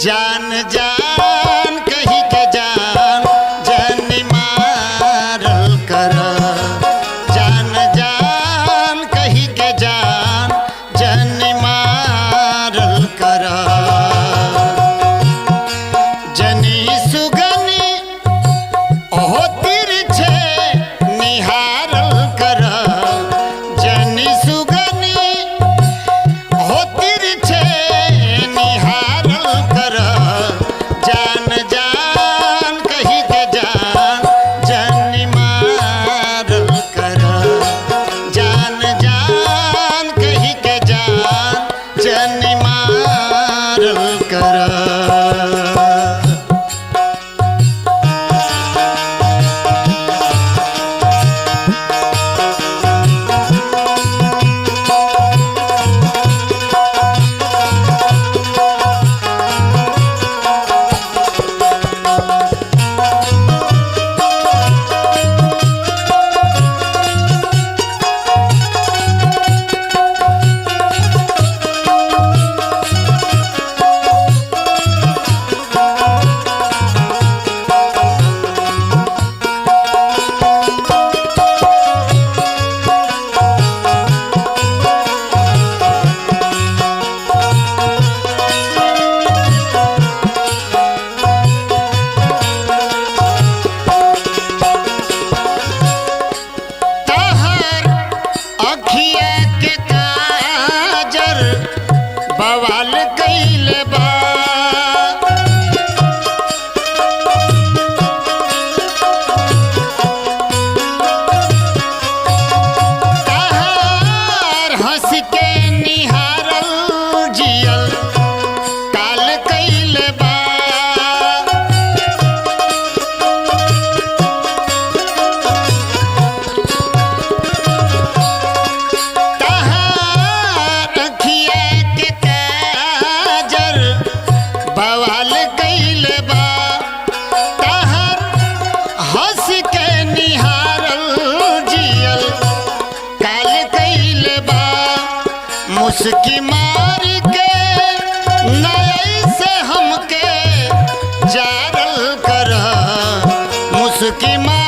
जान जान कही के जान जन मारल कर। जान जान कही के जान जन मारल कर। जनी सुगनी ओहो तिरछे निहारल कर। जनी सुगनी ओहो तिरछे निहारल कर। जान जान कही के जान जन मारल कर। जान जान कही के जान जन मारल कर। बवाल कइले बा तहार हंस के निहारल जियल काल कइले बा। बवाल कइले बा तहर हंस के निहारल जियल काल कइले बा। मुस्की मार के नई से हमके जारल कर। मुस्की मार